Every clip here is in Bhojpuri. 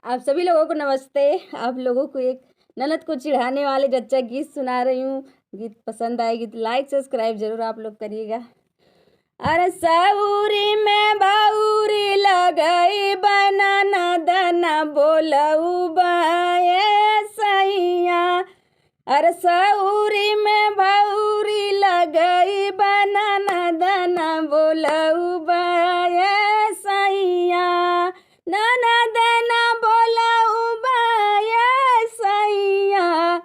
आप सभी लोगों को नमस्ते। आप लोगों को एक ननद को चिढ़ाने वाले जच्चा गीत सुना रही हूँ। गीत पसंद आएगी तो लाइक सब्सक्राइब जरूर आप लोग करिएगा। अरे सऊरी में बाउरी लगई बनाना दाना बोलऊ बाए सैया। अरे सऊरी में बाउरी लगई बनाना दाना बोलऊ बाए सैया। नाना दाना बोलऊ बाए सैया।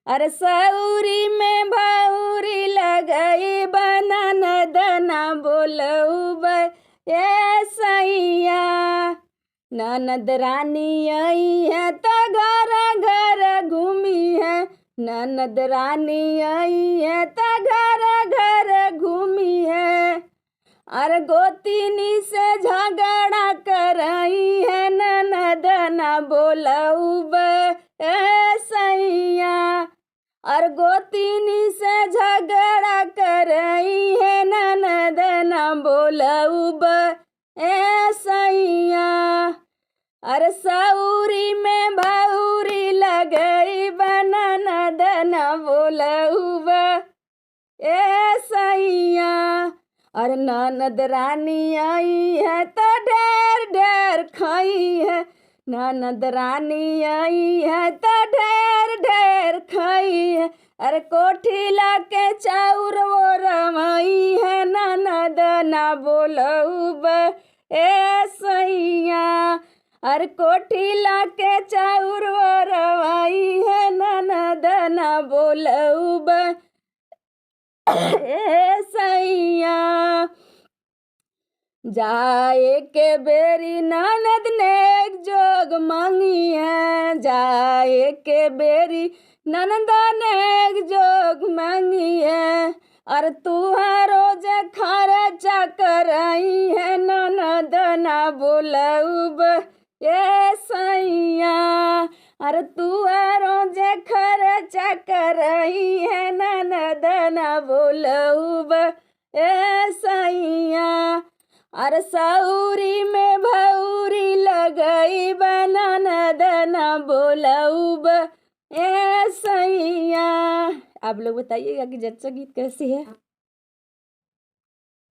अरे सऊरी में बाउरी लगई बनाना दाना बोलऊ बाए सैया। ननद रानी आई है तो घर घर घूमी है। ननद रानी आई है तो घर घर घूमी है। अरे गोतिनी से झगड़ा करई है ननद ना बोलऊ बे सैया। और गोतिनी से झगड़ा करई है ननद ना बोलऊ बे सैया। अरे सऊरी में बाउरी लगई बनाना दाना बोलऊ बे सैया। और ननद रानी आई है तो ढेर ढेर खाई है। ननद रानी आई है तो ढेर ढेर खाई है। अरे कोठी ला के चाउर वो रमाई है ननद ना बोलऊ बे सैया। अरे कोठी ला के चाउर वो रवाई है ननद ना बोलऊ बे सैया। जाए के बेरी ननद ने एक जोग मांगी है। जाए के बेरी ननद ने एक जोग मांगी है। और तुहारो जे खर्चा करई है ननद ना बोलऊ बे सैया। अरे तुहारो जे खर्चा करई है ननद ना बोलऊ बे सैया। अरे सऊरी में भौरी लगई बनाना दाना बोलऊ बे सैया। आप लोग बताइएगा कि जच्चा गीत कैसी है।